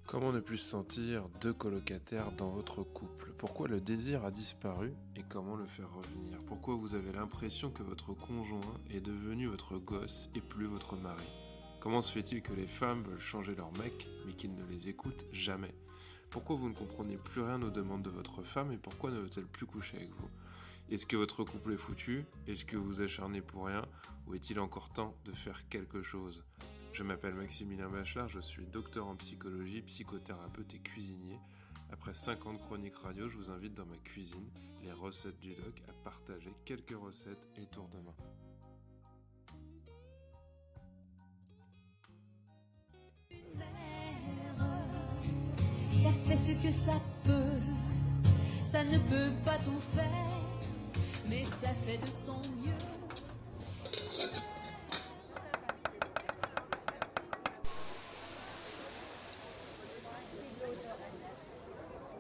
Comment ne plus se sentir deux colocataires dans votre couple? Pourquoi le désir a disparu et comment le faire revenir? Pourquoi vous avez l'impression que votre conjoint est devenu votre gosse et plus votre mari? Comment se fait-il que les femmes veulent changer leur mec mais qu'ils ne les écoutent jamais? Pourquoi vous ne comprenez plus rien aux demandes de votre femme et pourquoi ne veut-elle plus coucher avec vous? Est-ce que votre couple est foutu? Est-ce que vous vous acharnez pour rien? Ou est-il encore temps de faire quelque chose? Je m'appelle Maximilien Bachelard, je suis docteur en psychologie, psychothérapeute et cuisinier. Après 50 chroniques radio, je vous invite dans ma cuisine, les recettes du doc, à partager quelques recettes et tours de main. Ça fait ce que ça peut, ça ne peut pas tout faire, mais ça fait de son mieux.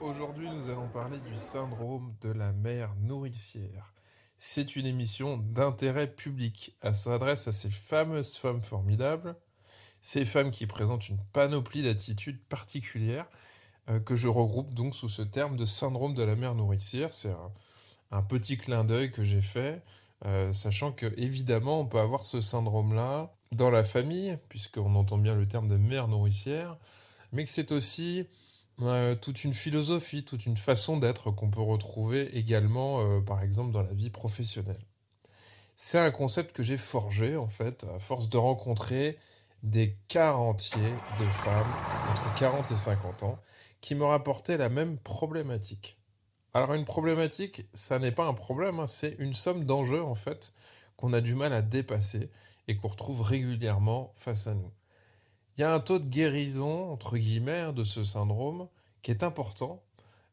Aujourd'hui, nous allons parler du syndrome de la mère nourricière. C'est une émission d'intérêt public. Elle s'adresse à ces fameuses femmes formidables, ces femmes qui présentent une panoplie d'attitudes particulières que je regroupe donc sous ce terme de syndrome de la mère nourricière. C'est un petit clin d'œil que j'ai fait, sachant que évidemment on peut avoir ce syndrome-là dans la famille, puisqu'on entend bien le terme de mère nourricière, mais que c'est aussi toute une philosophie, toute une façon d'être qu'on peut retrouver également, par exemple, dans la vie professionnelle. C'est un concept que j'ai forgé, en fait, à force de rencontrer des quarts entiers de femmes entre 40 et 50 ans qui me rapportaient la même problématique. Alors une problématique, ça n'est pas un problème, hein, c'est une somme d'enjeux, en fait, qu'on a du mal à dépasser et qu'on retrouve régulièrement face à nous. Il y a un taux de guérison, entre guillemets, de ce syndrome qui est important,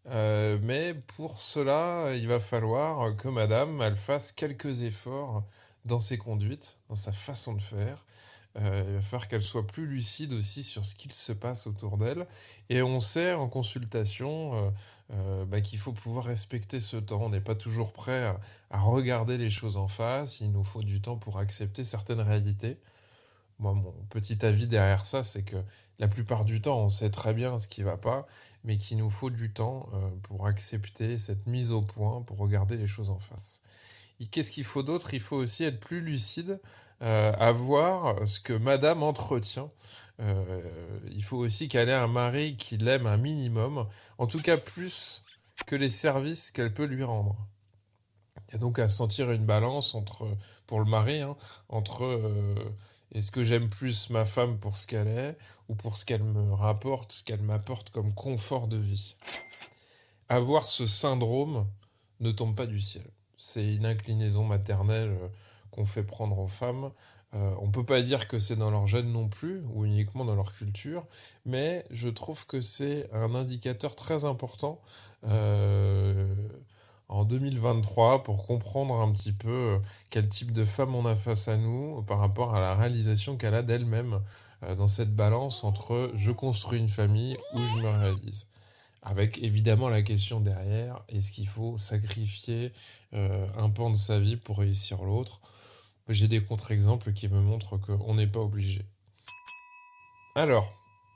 mais pour cela, il va falloir que madame, elle fasse quelques efforts dans ses conduites, dans sa façon de faire. Il va falloir qu'elle soit plus lucide aussi sur ce qu'il se passe autour d'elle. Et on sait en consultation qu'il faut pouvoir respecter ce temps. On n'est pas toujours prêt à regarder les choses en face. Il nous faut du temps pour accepter certaines réalités. Moi, mon petit avis derrière ça, c'est que la plupart du temps, on sait très bien ce qui va pas, mais qu'il nous faut du temps pour accepter cette mise au point, pour regarder les choses en face. Et qu'est-ce qu'il faut d'autre? Il faut aussi être plus lucide, à voir ce que madame entretient. Il faut aussi qu'elle ait un mari qui l'aime un minimum, en tout cas plus que les services qu'elle peut lui rendre. Il y a donc à sentir une balance pour le mari, hein, entre est-ce que j'aime plus ma femme pour ce qu'elle est ou pour ce qu'elle me rapporte, ce qu'elle m'apporte comme confort de vie. Avoir ce syndrome ne tombe pas du ciel. C'est une inclinaison maternelle qu'on fait prendre aux femmes. On ne peut pas dire que c'est dans leur gène non plus, ou uniquement dans leur culture, mais je trouve que c'est un indicateur très important en 2023 pour comprendre un petit peu quel type de femme on a face à nous par rapport à la réalisation qu'elle a d'elle-même dans cette balance entre je construis une famille ou je me réalise. Avec évidemment la question derrière, est-ce qu'il faut sacrifier un pan de sa vie pour réussir l'autre? J'ai des contre-exemples qui me montrent qu'on n'est pas obligé. Alors,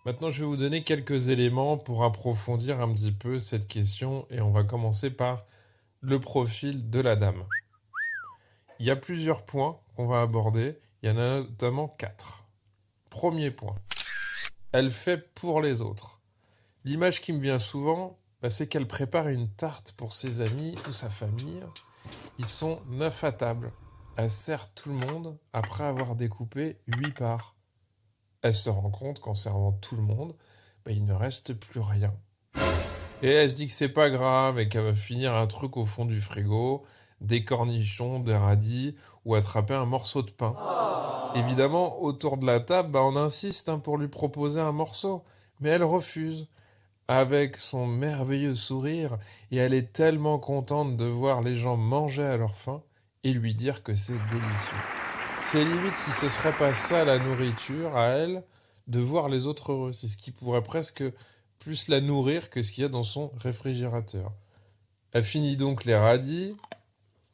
maintenant je vais vous donner quelques éléments pour approfondir un petit peu cette question et on va commencer par le profil de la dame. Il y a plusieurs points qu'on va aborder, il y en a notamment 4. Premier point, elle fait pour les autres. L'image qui me vient souvent, c'est qu'elle prépare une tarte pour ses amis ou sa famille. Ils sont 9 à table. Elle sert tout le monde après avoir découpé 8 parts. Elle se rend compte qu'en servant tout le monde, il ne reste plus rien. Et elle se dit que c'est pas grave et qu'elle va finir un truc au fond du frigo, des cornichons, des radis ou attraper un morceau de pain. Évidemment, autour de la table, on insiste pour lui proposer un morceau, mais elle refuse. Avec son merveilleux sourire, et elle est tellement contente de voir les gens manger à leur faim et lui dire que c'est délicieux. C'est limite si ce serait pas ça la nourriture à elle, de voir les autres heureux. C'est ce qui pourrait presque plus la nourrir que ce qu'il y a dans son réfrigérateur. Elle finit donc les radis,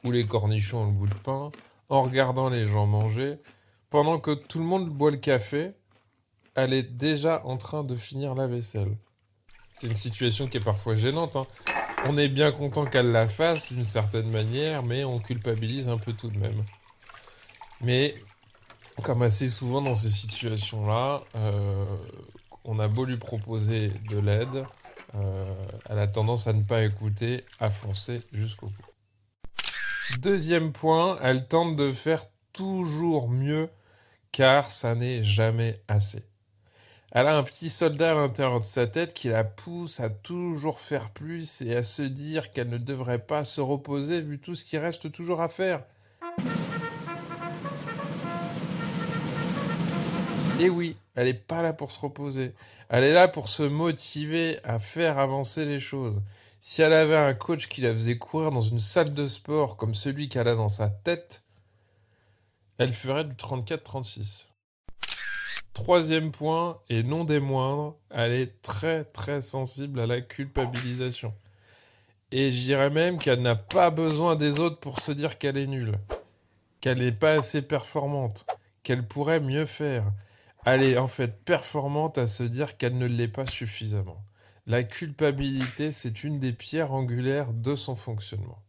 ou les cornichons au bout de pain, en regardant les gens manger, pendant que tout le monde boit le café, elle est déjà en train de finir la vaisselle. C'est une situation qui est parfois gênante, hein. On est bien content qu'elle la fasse d'une certaine manière, mais on culpabilise un peu tout de même. Mais comme assez souvent dans ces situations-là, on a beau lui proposer de l'aide, elle a tendance à ne pas écouter, à foncer jusqu'au bout. Deuxième point, elle tente de faire toujours mieux, car ça n'est jamais assez. Elle a un petit soldat à l'intérieur de sa tête qui la pousse à toujours faire plus et à se dire qu'elle ne devrait pas se reposer vu tout ce qui reste toujours à faire. Et oui, elle n'est pas là pour se reposer. Elle est là pour se motiver à faire avancer les choses. Si elle avait un coach qui la faisait courir dans une salle de sport comme celui qu'elle a dans sa tête, elle ferait du 34-36. Troisième point, et non des moindres, elle est très très sensible à la culpabilisation. Et je dirais même qu'elle n'a pas besoin des autres pour se dire qu'elle est nulle, qu'elle n'est pas assez performante, qu'elle pourrait mieux faire. Elle est en fait performante à se dire qu'elle ne l'est pas suffisamment. La culpabilité, c'est une des pierres angulaires de son fonctionnement.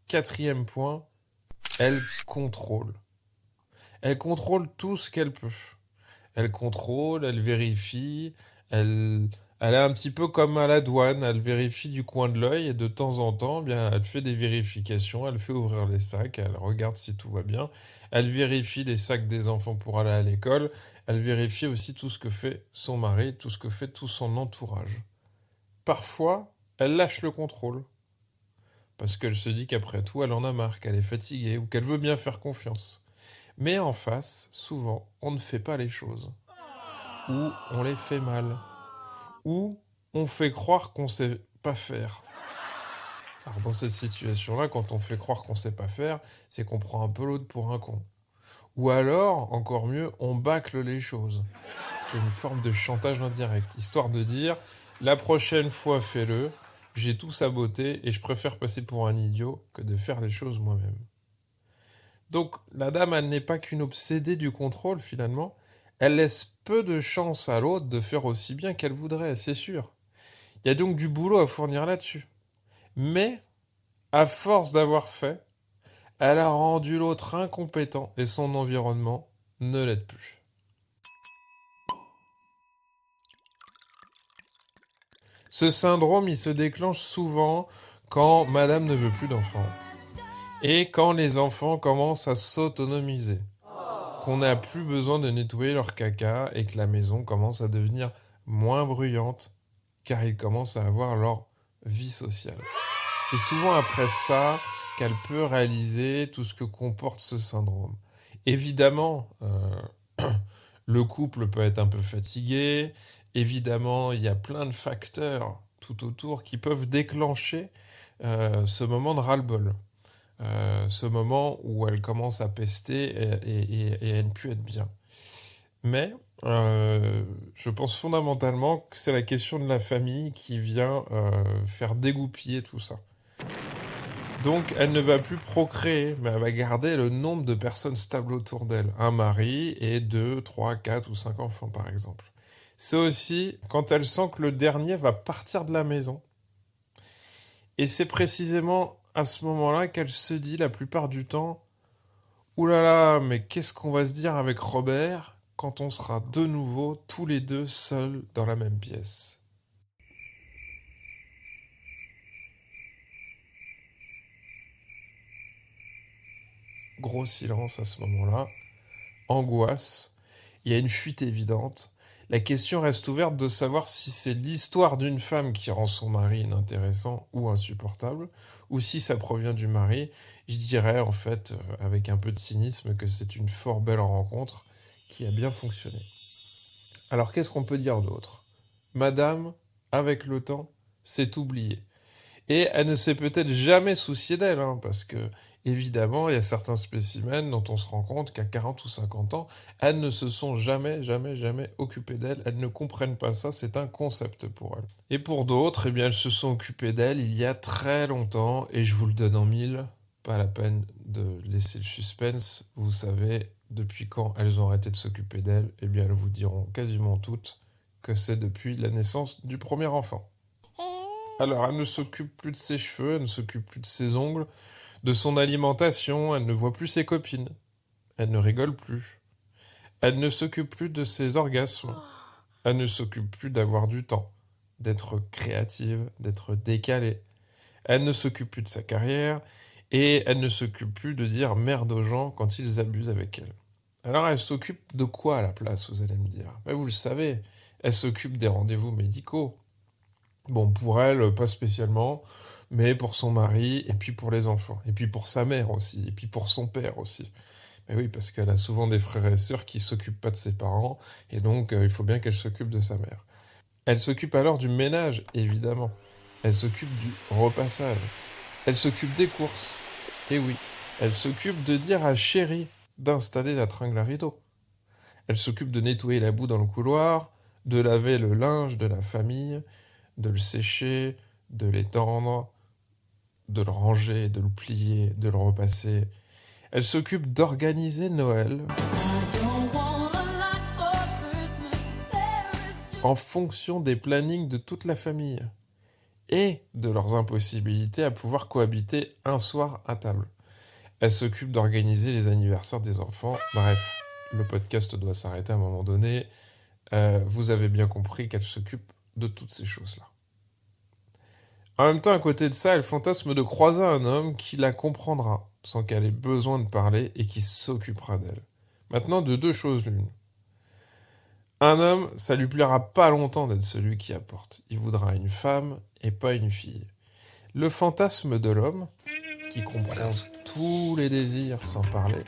Quatrième point, elle contrôle. Elle contrôle tout ce qu'elle peut. Elle contrôle, elle vérifie, elle est un petit peu comme à la douane, elle vérifie du coin de l'œil et de temps en temps, bien, elle fait des vérifications, elle fait ouvrir les sacs, elle regarde si tout va bien, elle vérifie les sacs des enfants pour aller à l'école, elle vérifie aussi tout ce que fait son mari, tout ce que fait tout son entourage. Parfois, elle lâche le contrôle, parce qu'elle se dit qu'après tout, elle en a marre, qu'elle est fatiguée ou qu'elle veut bien faire confiance. Mais en face, souvent, on ne fait pas les choses. Ou on les fait mal. Ou on fait croire qu'on ne sait pas faire. Alors dans cette situation-là, quand on fait croire qu'on ne sait pas faire, c'est qu'on prend un peu l'autre pour un con. Ou alors, encore mieux, on bâcle les choses. Qui est une forme de chantage indirect. Histoire de dire, la prochaine fois fais-le, j'ai tout saboté et je préfère passer pour un idiot que de faire les choses moi-même. Donc la dame, elle n'est pas qu'une obsédée du contrôle finalement, elle laisse peu de chance à l'autre de faire aussi bien qu'elle voudrait, c'est sûr. Il y a donc du boulot à fournir là-dessus. Mais, à force d'avoir fait, elle a rendu l'autre incompétent et son environnement ne l'aide plus. Ce syndrome, il se déclenche souvent quand madame ne veut plus d'enfants. Et quand les enfants commencent à s'autonomiser, qu'on n'a plus besoin de nettoyer leur caca et que la maison commence à devenir moins bruyante car ils commencent à avoir leur vie sociale. C'est souvent après ça qu'elle peut réaliser tout ce que comporte ce syndrome. Évidemment, le couple peut être un peu fatigué, évidemment, il y a plein de facteurs tout autour qui peuvent déclencher ce moment de ras-le-bol. Ce moment où elle commence à pester et à ne plus être bien. Mais je pense fondamentalement que c'est la question de la famille qui vient faire dégoupiller tout ça. Donc elle ne va plus procréer, mais elle va garder le nombre de personnes stables autour d'elle. Un mari et 2, 3, 4 ou 5 enfants par exemple. C'est aussi quand elle sent que le dernier va partir de la maison. Et c'est précisément à ce moment-là qu'elle se dit la plupart du temps « Ouh là là, mais qu'est-ce qu'on va se dire avec Robert quand on sera de nouveau tous les deux seuls dans la même pièce ?» Gros silence à ce moment-là, angoisse, il y a une fuite évidente. La question reste ouverte de savoir si c'est l'histoire d'une femme qui rend son mari inintéressant ou insupportable, ou si ça provient du mari. Je dirais en fait, avec un peu de cynisme, que c'est une fort belle rencontre qui a bien fonctionné. Alors qu'est-ce qu'on peut dire d'autre ? Madame, avec le temps, s'est oubliée. Et elle ne s'est peut-être jamais souciée d'elle, hein, parce que, évidemment, il y a certains spécimens dont on se rend compte qu'à 40 ou 50 ans, elles ne se sont jamais occupées d'elle, elles ne comprennent pas ça, c'est un concept pour elles. Et pour d'autres, eh bien, elles se sont occupées d'elle il y a très longtemps, et je vous le donne en mille, pas la peine de laisser le suspense, vous savez depuis quand elles ont arrêté de s'occuper d'elles, eh bien elles vous diront quasiment toutes que c'est depuis la naissance du premier enfant. Alors, elle ne s'occupe plus de ses cheveux, elle ne s'occupe plus de ses ongles, de son alimentation, elle ne voit plus ses copines, elle ne rigole plus, elle ne s'occupe plus de ses orgasmes, elle ne s'occupe plus d'avoir du temps, d'être créative, d'être décalée, elle ne s'occupe plus de sa carrière et elle ne s'occupe plus de dire merde aux gens quand ils abusent avec elle. Alors, elle s'occupe de quoi à la place, vous allez me dire? Mais vous le savez, elle s'occupe des rendez-vous médicaux. Bon, pour elle, pas spécialement, mais pour son mari, et puis pour les enfants, et puis pour sa mère aussi, et puis pour son père aussi. Mais oui, parce qu'elle a souvent des frères et sœurs qui s'occupent pas de ses parents, et donc il faut bien qu'elle s'occupe de sa mère. Elle s'occupe alors du ménage, évidemment. Elle s'occupe du repassage. Elle s'occupe des courses. Et oui, elle s'occupe de dire à chérie d'installer la tringle à rideau. Elle s'occupe de nettoyer la boue dans le couloir, de laver le linge de la famille, de le sécher, de l'étendre, de le ranger, de le plier, de le repasser. Elle s'occupe d'organiser Noël en fonction des plannings de toute la famille et de leurs impossibilités à pouvoir cohabiter un soir à table. Elle s'occupe d'organiser les anniversaires des enfants. Bref, le podcast doit s'arrêter à un moment donné. Vous avez bien compris qu'elle s'occupe de toutes ces choses-là. En même temps, à côté de ça, elle fantasme de croiser un homme qui la comprendra, sans qu'elle ait besoin de parler, et qui s'occupera d'elle. Maintenant, de deux choses l'une. Un homme, ça lui plaira pas longtemps d'être celui qui apporte. Il voudra une femme et pas une fille. Le fantasme de l'homme, qui comprend tous les désirs sans parler,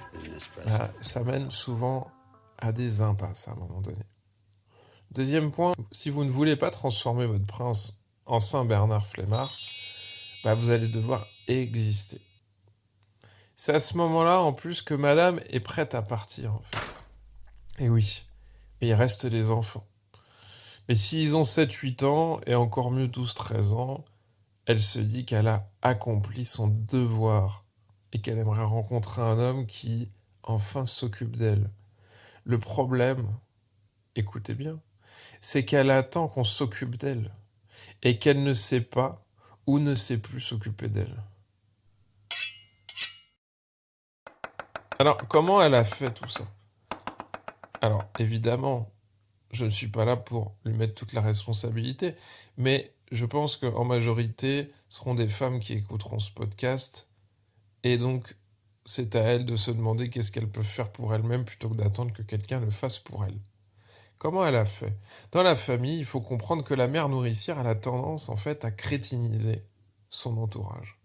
ça mène souvent à des impasses à un moment donné. Deuxième point, si vous ne voulez pas transformer votre prince en Saint Bernard Flemmard, vous allez devoir exister. C'est à ce moment-là, en plus, que madame est prête à partir, en fait. Et oui, mais il reste les enfants. Mais s'ils ont 7-8 ans, et encore mieux 12-13 ans, elle se dit qu'elle a accompli son devoir et qu'elle aimerait rencontrer un homme qui, enfin, s'occupe d'elle. Le problème, écoutez bien, c'est qu'elle attend qu'on s'occupe d'elle et qu'elle ne sait pas ou ne sait plus s'occuper d'elle. Alors, comment elle a fait tout ça? Alors, évidemment, je ne suis pas là pour lui mettre toute la responsabilité, mais je pense qu'en majorité, ce seront des femmes qui écouteront ce podcast, et donc c'est à elles de se demander qu'est-ce qu'elles peuvent faire pour elles-mêmes plutôt que d'attendre que quelqu'un le fasse pour elles. Comment elle a fait? Dans la famille, il faut comprendre que la mère nourricière a la tendance, en fait, à crétiniser son entourage,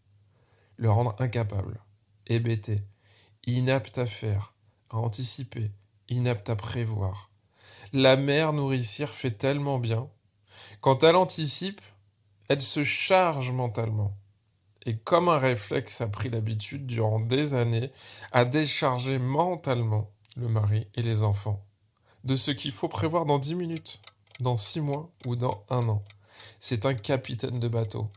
le rendre incapable, hébété, inapte à faire, à anticiper, inapte à prévoir. La mère nourricière fait tellement bien. Quand elle anticipe, elle se charge mentalement. Et comme un réflexe a pris l'habitude durant des années à décharger mentalement le mari et les enfants de ce qu'il faut prévoir dans 10 minutes, dans 6 mois ou dans 1 an. C'est un capitaine de bateau.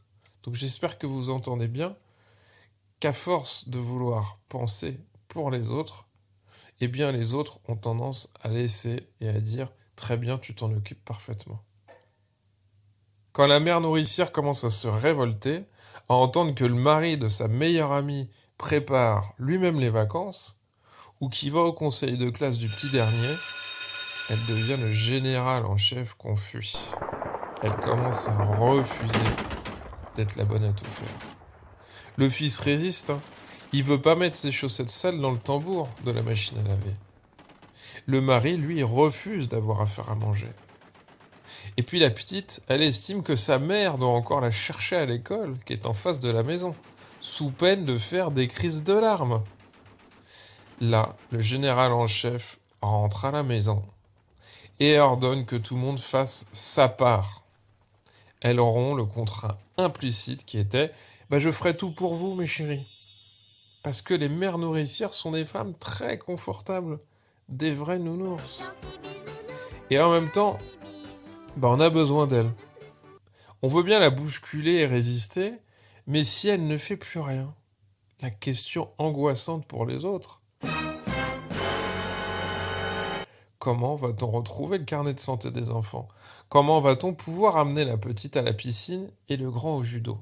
Donc j'espère que vous entendez bien qu'à force de vouloir penser pour les autres, eh bien les autres ont tendance à laisser et à dire « très bien, tu t'en occupes parfaitement ». Quand la mère nourricière commence à se révolter, à entendre que le mari de sa meilleure amie prépare lui-même les vacances, ou qui va au conseil de classe du petit dernier, elle devient le général en chef confus. Elle commence à refuser d'être la bonne à tout faire. Le fils résiste, il veut pas mettre ses chaussettes sales dans le tambour de la machine à laver. Le mari, lui, refuse d'avoir à faire à manger. Et puis la petite, elle estime que sa mère doit encore la chercher à l'école, qui est en face de la maison, sous peine de faire des crises de larmes. Là, le général en chef rentre à la maison et ordonne que tout le monde fasse sa part. Elles auront le contrat implicite qui était « je ferai tout pour vous, mes chéris ». Parce que les mères nourricières sont des femmes très confortables, des vrais nounours. Et en même temps, on a besoin d'elle. On veut bien la bousculer et résister, mais si elle ne fait plus rien, la question angoissante pour les autres, Comment va-t-on retrouver le carnet de santé des enfants? Comment va-t-on pouvoir amener la petite à la piscine et le grand au judo?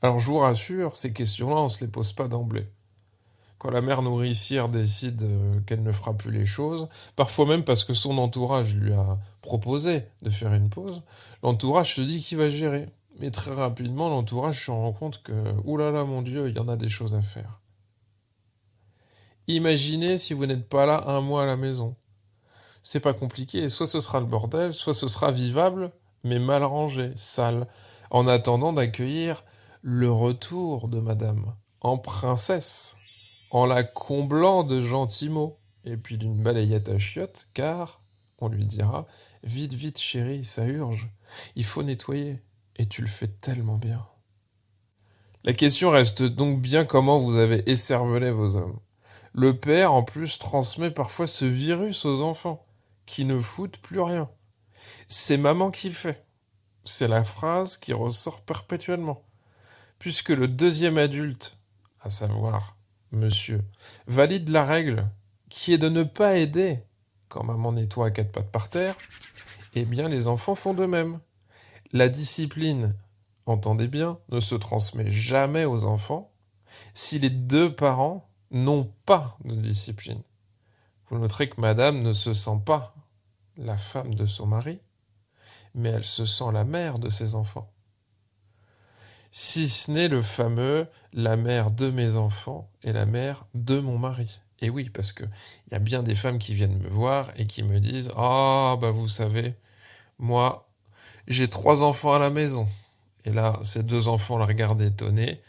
Alors je vous rassure, ces questions-là, on ne se les pose pas d'emblée. Quand la mère nourricière décide qu'elle ne fera plus les choses, parfois même parce que son entourage lui a proposé de faire une pause, l'entourage se dit qu'il va gérer. Mais très rapidement, l'entourage se rend compte que, oulala mon Dieu, il y en a des choses à faire. Imaginez si vous n'êtes pas là un mois à la maison. C'est pas compliqué, soit ce sera le bordel, soit ce sera vivable, mais mal rangé, sale, en attendant d'accueillir le retour de madame, en princesse, en la comblant de gentils mots, et puis d'une balayette à chiottes, car, on lui dira, vite, vite chérie, ça urge, il faut nettoyer, et tu le fais tellement bien. La question reste donc bien comment vous avez écervelé vos hommes. Le père, en plus, transmet parfois ce virus aux enfants, qui ne foutent plus rien. C'est maman qui fait. C'est la phrase qui ressort perpétuellement. Puisque le deuxième adulte, à savoir monsieur, valide la règle qui est de ne pas aider quand maman nettoie à quatre pattes par terre, eh bien les enfants font de même. La discipline, entendez bien, ne se transmet jamais aux enfants si les deux parents n'ont pas de discipline. Vous noterez que madame ne se sent pas la femme de son mari, mais elle se sent la mère de ses enfants. Si ce n'est le fameux « la mère de mes enfants et la mère de mon mari ». Et oui, parce qu'il y a bien des femmes qui viennent me voir et qui me disent « Ah, bah vous savez, moi, j'ai 3 enfants à la maison. » Et là, ces 2 enfants la regardent étonnés.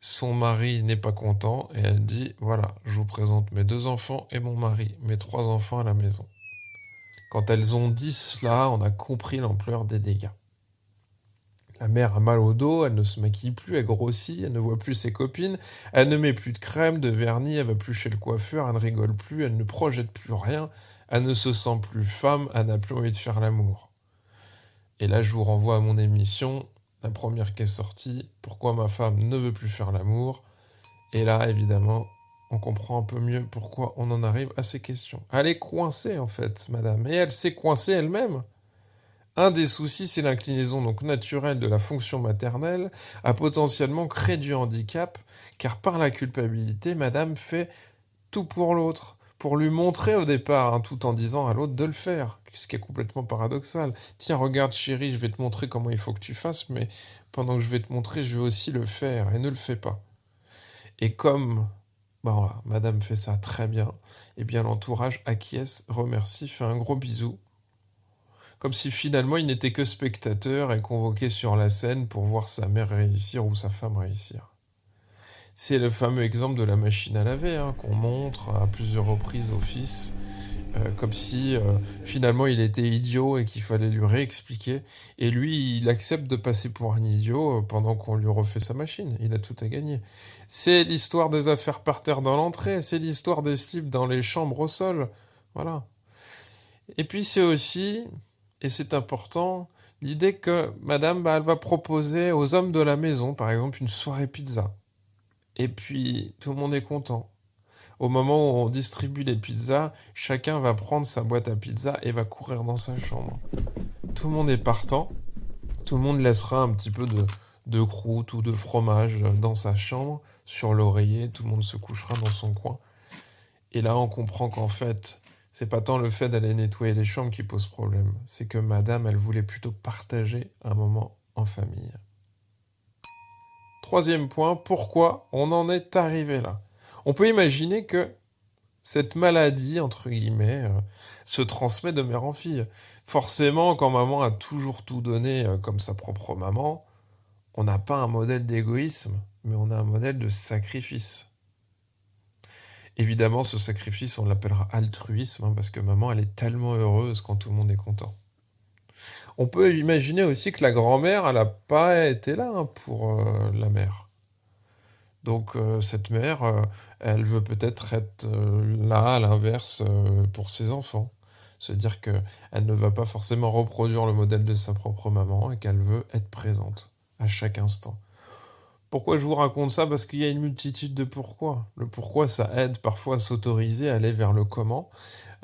Son mari n'est pas content et elle dit « Voilà, je vous présente mes 2 enfants et mon mari, mes 3 enfants à la maison. » Quand elles ont dit cela, on a compris l'ampleur des dégâts. La mère a mal au dos, elle ne se maquille plus, elle grossit, elle ne voit plus ses copines, elle ne met plus de crème, de vernis, elle va plus chez le coiffeur, elle ne rigole plus, elle ne projette plus rien, elle ne se sent plus femme, elle n'a plus envie de faire l'amour. Et là, je vous renvoie à mon émission, la première qui est sortie, Pourquoi ma femme ne veut plus faire l'amour. Et là, évidemment, on comprend un peu mieux pourquoi on en arrive à ces questions. Elle est coincée, en fait, madame, et elle s'est coincée elle-même. Un des soucis, c'est l'inclinaison donc naturelle de la fonction maternelle à potentiellement créer du handicap, car par la culpabilité, madame fait tout pour l'autre, pour lui montrer au départ, tout en disant à l'autre de le faire, ce qui est complètement paradoxal. Tiens, regarde chérie, je vais te montrer comment il faut que tu fasses, mais pendant que je vais te montrer, je vais aussi le faire, et ne le fais pas. Et comme voilà, madame fait ça très bien, eh bien l'entourage acquiesce, remercie, fait un gros bisou, comme si finalement il n'était que spectateur et convoqué sur la scène pour voir sa mère réussir ou sa femme réussir. C'est le fameux exemple de la machine à laver qu'on montre à plusieurs reprises au fils, comme si finalement il était idiot et qu'il fallait lui réexpliquer. Et lui, il accepte de passer pour un idiot pendant qu'on lui refait sa machine. Il a tout à gagner. C'est l'histoire des affaires par terre dans l'entrée, c'est l'histoire des slips dans les chambres au sol. Voilà. Et puis c'est aussi, et c'est important, l'idée que madame, elle va proposer aux hommes de la maison, par exemple, une soirée pizza. Et puis, tout le monde est content. Au moment où on distribue les pizzas, chacun va prendre sa boîte à pizza et va courir dans sa chambre. Tout le monde est partant. Tout le monde laissera un petit peu de croûte ou de fromage dans sa chambre, sur l'oreiller. Tout le monde se couchera dans son coin. Et là, on comprend qu'en fait, c'est pas tant le fait d'aller nettoyer les chambres qui pose problème. C'est que madame, elle voulait plutôt partager un moment en famille. Troisième point, pourquoi on en est arrivé là? On peut imaginer que cette maladie, entre guillemets, se transmet de mère en fille. Forcément, quand maman a toujours tout donné comme sa propre maman, on n'a pas un modèle d'égoïsme, mais on a un modèle de sacrifice. Évidemment, ce sacrifice, on l'appellera altruisme, parce que maman, elle est tellement heureuse quand tout le monde est content. On peut imaginer aussi que la grand-mère, elle n'a pas été là pour la mère. Donc cette mère, elle veut peut-être être là, à l'inverse, pour ses enfants. Se dire qu'elle ne va pas forcément reproduire le modèle de sa propre maman et qu'elle veut être présente à chaque instant. Pourquoi je vous raconte ça? Parce qu'il y a une multitude de pourquoi. Le pourquoi, ça aide parfois à s'autoriser à aller vers le comment.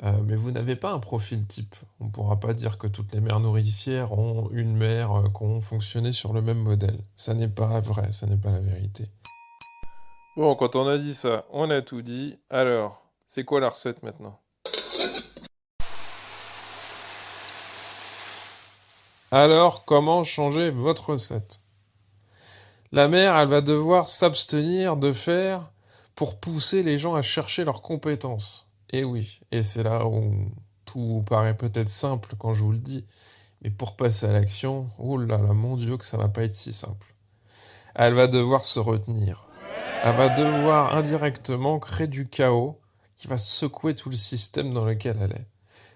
Mais vous n'avez pas un profil type. On ne pourra pas dire que toutes les mères nourricières ont une mère qui ont fonctionné sur le même modèle. Ça n'est pas vrai, ça n'est pas la vérité. Bon, quand on a dit ça, on a tout dit. Alors, c'est quoi la recette maintenant? Alors, comment changer votre recette? La mère, elle va devoir s'abstenir de faire pour pousser les gens à chercher leurs compétences. Et oui, et c'est là où tout vous paraît peut-être simple quand je vous le dis, mais pour passer à l'action, oh là là, mon Dieu, que ça va pas être si simple. Elle va devoir se retenir. Elle va devoir indirectement créer du chaos qui va secouer tout le système dans lequel elle est.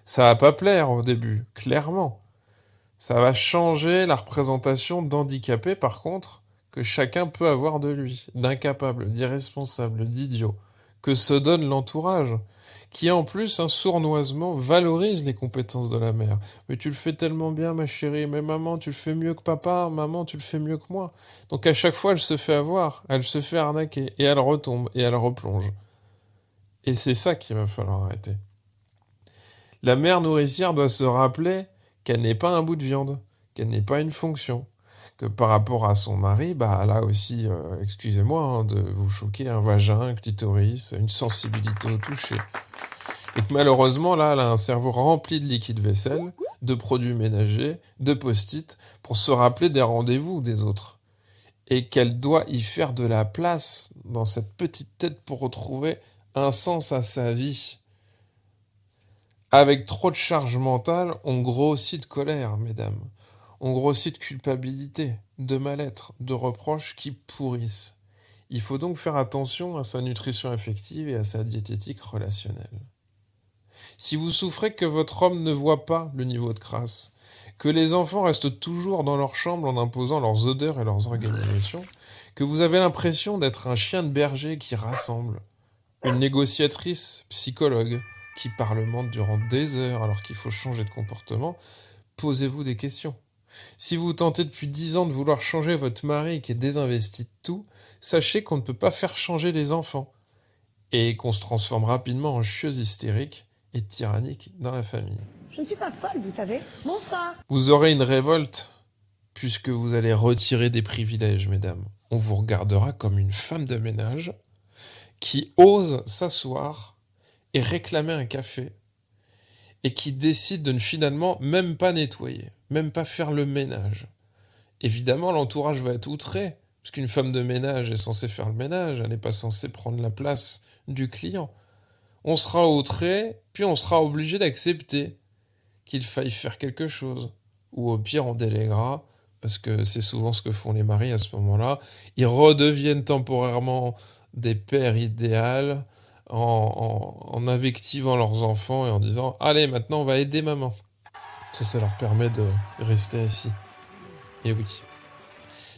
Ça va pas plaire au début, clairement. Ça va changer la représentation d'handicapé, par contre, que chacun peut avoir de lui, d'incapable, d'irresponsable, d'idiot, que se donne l'entourage, qui en plus, sournoisement, valorise les compétences de la mère. Mais tu le fais tellement bien, ma chérie, mais maman, tu le fais mieux que papa, maman, tu le fais mieux que moi. Donc à chaque fois, elle se fait avoir, elle se fait arnaquer, et elle retombe, et elle replonge. Et c'est ça qu'il va falloir arrêter. La mère nourricière doit se rappeler qu'elle n'est pas un bout de viande, qu'elle n'est pas une fonction, que par rapport à son mari, elle a aussi, excusez-moi de vous choquer, un vagin, un clitoris, une sensibilité au toucher. Et que malheureusement, là, elle a un cerveau rempli de liquide vaisselle, de produits ménagers, de post-it, pour se rappeler des rendez-vous des autres. Et qu'elle doit y faire de la place dans cette petite tête pour retrouver un sens à sa vie. Avec trop de charge mentale, on grossit de colère, mesdames. On grossit de culpabilité, de mal-être, de reproches qui pourrissent. Il faut donc faire attention à sa nutrition affective et à sa diététique relationnelle. Si vous souffrez que votre homme ne voit pas le niveau de crasse, que les enfants restent toujours dans leur chambre en imposant leurs odeurs et leurs organisations, que vous avez l'impression d'être un chien de berger qui rassemble, une négociatrice psychologue qui parlemente durant des heures alors qu'il faut changer de comportement, posez-vous des questions. Si vous tentez depuis 10 ans de vouloir changer votre mari qui est désinvesti de tout, sachez qu'on ne peut pas faire changer les enfants et qu'on se transforme rapidement en chieuse hystérique et tyrannique dans la famille. Je ne suis pas folle, vous savez. Bonsoir. Vous aurez une révolte puisque vous allez retirer des privilèges, mesdames. On vous regardera comme une femme de ménage qui ose s'asseoir et réclamer un café et qui décide de ne finalement même pas nettoyer, même pas faire le ménage. Évidemment, l'entourage va être outré, parce qu'une femme de ménage est censée faire le ménage, elle n'est pas censée prendre la place du client. On sera outré, puis on sera obligé d'accepter qu'il faille faire quelque chose. Ou au pire, on déléguera, parce que c'est souvent ce que font les maris à ce moment-là. Ils redeviennent temporairement des pères idéaux en invectivant leurs enfants et en disant « Allez, maintenant on va aider maman ». Ça leur permet de rester assis. Et oui.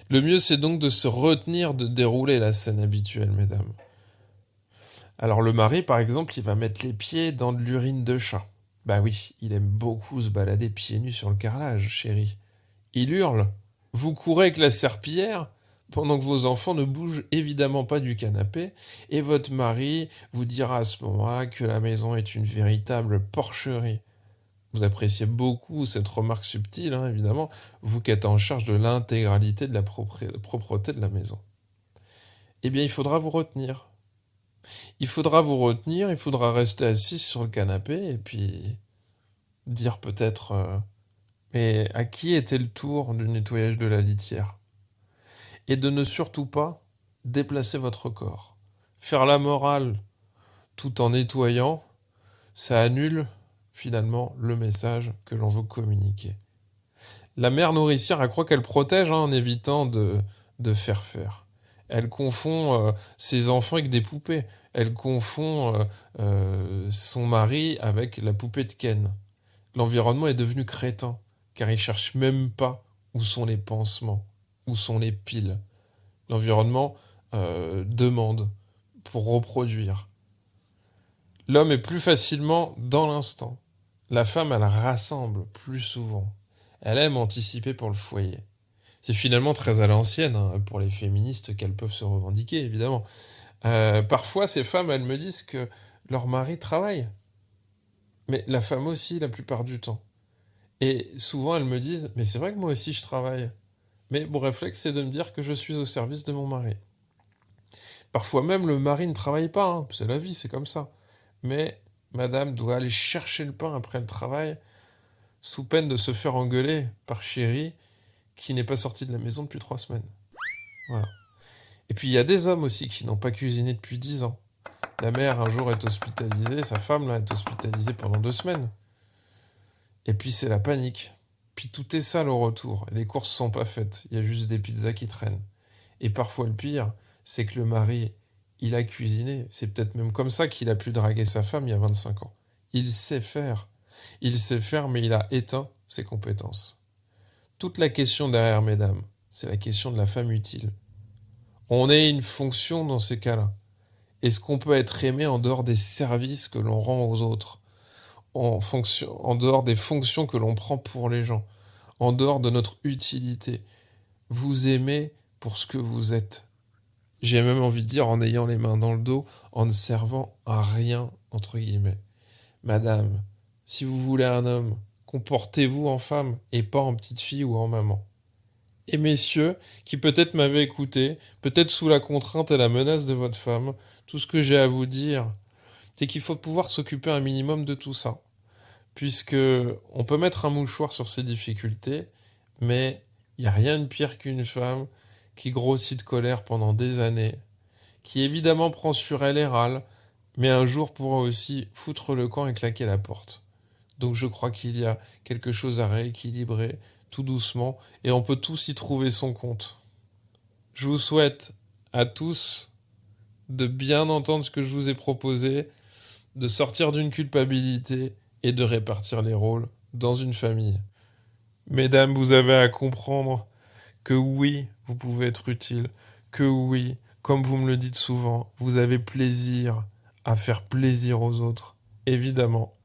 Le mieux, c'est donc de se retenir de dérouler la scène habituelle, mesdames. Alors le mari, par exemple, il va mettre les pieds dans de l'urine de chat. Bah oui, il aime beaucoup se balader pieds nus sur le carrelage, chérie. Il hurle. Vous courez avec la serpillière pendant que vos enfants ne bougent évidemment pas du canapé, et votre mari vous dira à ce moment-là que la maison est une véritable porcherie. Vous appréciez beaucoup cette remarque subtile, évidemment, vous qui êtes en charge de l'intégralité de la propreté de la maison. Eh bien, il faudra vous retenir. Il faudra vous retenir, il faudra rester assis sur le canapé, et puis dire peut-être mais à qui était le tour du nettoyage de la litière ? Et de ne surtout pas déplacer votre corps. Faire la morale tout en nettoyant, ça annule finalement le message que l'on veut communiquer. La mère nourricière, elle croit qu'elle protège en évitant de faire. Elle confond ses enfants avec des poupées. Elle confond son mari avec la poupée de Ken. L'environnement est devenu crétin, car il cherche même pas où sont les pansements, où sont les piles. L'environnement demande pour reproduire. L'homme est plus facilement dans l'instant. La femme, elle rassemble plus souvent. Elle aime anticiper pour le foyer. C'est finalement très à l'ancienne pour les féministes qu'elles peuvent se revendiquer, évidemment. Parfois, ces femmes, elles me disent que leur mari travaille. Mais la femme aussi, la plupart du temps. Et souvent, elles me disent, mais c'est vrai que moi aussi, je travaille. Mais mon réflexe, c'est de me dire que je suis au service de mon mari. Parfois même, le mari ne travaille pas, hein. C'est la vie, c'est comme ça. Mais madame doit aller chercher le pain après le travail, sous peine de se faire engueuler par chéri, qui n'est pas sorti de la maison depuis 3 semaines. Voilà. Et puis il y a des hommes aussi qui n'ont pas cuisiné depuis 10 ans. La mère, un jour, est hospitalisée, sa femme, là, est hospitalisée pendant 2 semaines. Et puis c'est la panique. Puis tout est sale au retour. Les courses sont pas faites. Il y a juste des pizzas qui traînent. Et parfois le pire, c'est que le mari, il a cuisiné. C'est peut-être même comme ça qu'il a pu draguer sa femme il y a 25 ans. Il sait faire. Il sait faire, mais il a éteint ses compétences. Toute la question derrière, mesdames, c'est la question de la femme utile. On est une fonction dans ces cas-là. Est-ce qu'on peut être aimé en dehors des services que l'on rend aux autres, en dehors des fonctions que l'on prend pour les gens, en dehors de notre utilité? Vous aimez pour ce que vous êtes. J'ai même envie de dire en ayant les mains dans le dos, en ne servant à rien, entre guillemets. Madame, si vous voulez un homme, comportez-vous en femme et pas en petite fille ou en maman. Et messieurs, qui peut-être m'avaient écouté, peut-être sous la contrainte et la menace de votre femme, tout ce que j'ai à vous dire, c'est qu'il faut pouvoir s'occuper un minimum de tout ça. Puisque on peut mettre un mouchoir sur ses difficultés, mais il n'y a rien de pire qu'une femme qui grossit de colère pendant des années, qui évidemment prend sur elle et râle, mais un jour pourra aussi foutre le camp et claquer la porte. Donc je crois qu'il y a quelque chose à rééquilibrer, tout doucement, et on peut tous y trouver son compte. Je vous souhaite à tous de bien entendre ce que je vous ai proposé, de sortir d'une culpabilité et de répartir les rôles dans une famille. Mesdames, vous avez à comprendre que oui, vous pouvez être utile, que oui, comme vous me le dites souvent, vous avez plaisir à faire plaisir aux autres, évidemment.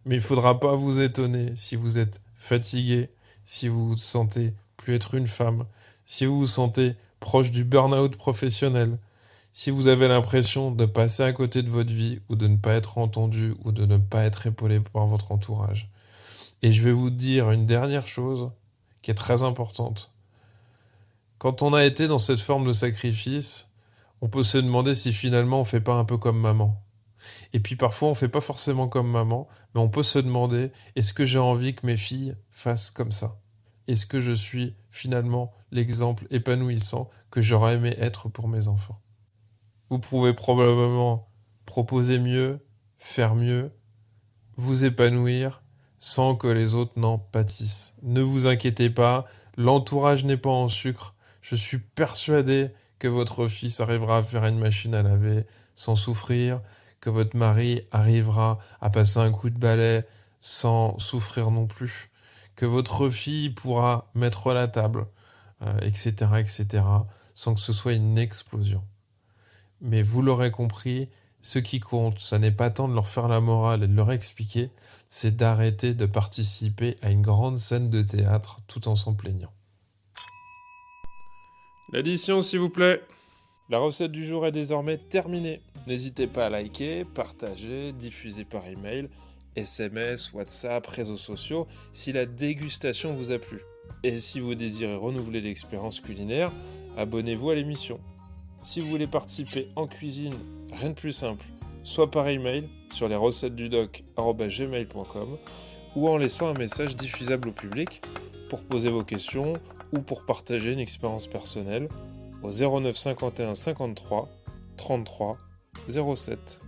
Mais il ne faudra pas vous étonner si vous êtes fatigué, si vous vous sentez plus être une femme, si vous vous sentez proche du burn-out professionnel, si vous avez l'impression de passer à côté de votre vie ou de ne pas être entendu ou de ne pas être épaulé par votre entourage. Et je vais vous dire une dernière chose qui est très importante. Quand on a été dans cette forme de sacrifice, on peut se demander si finalement on fait pas un peu comme maman. Et puis parfois on fait pas forcément comme maman, mais on peut se demander, est-ce que j'ai envie que mes filles fassent comme ça? Est-ce que je suis finalement l'exemple épanouissant que j'aurais aimé être pour mes enfants? Vous pouvez probablement proposer mieux, faire mieux, vous épanouir sans que les autres n'en pâtissent. Ne vous inquiétez pas, l'entourage n'est pas en sucre. Je suis persuadé que votre fils arrivera à faire une machine à laver sans souffrir, que votre mari arrivera à passer un coup de balai sans souffrir non plus, que votre fille pourra mettre la table, etc., etc., sans que ce soit une explosion. Mais vous l'aurez compris, ce qui compte, ça n'est pas tant de leur faire la morale et de leur expliquer, c'est d'arrêter de participer à une grande scène de théâtre tout en s'en plaignant. L'addition, s'il vous plaît. La recette du jour est désormais terminée. N'hésitez pas à liker, partager, diffuser par email, SMS, WhatsApp, réseaux sociaux, si la dégustation vous a plu. Et si vous désirez renouveler l'expérience culinaire, abonnez-vous à l'émission. Si vous voulez participer en cuisine, rien de plus simple, soit par email sur lesrecettesdudoc@gmail.com ou en laissant un message diffusable au public pour poser vos questions ou pour partager une expérience personnelle au 09 51 53 33 07.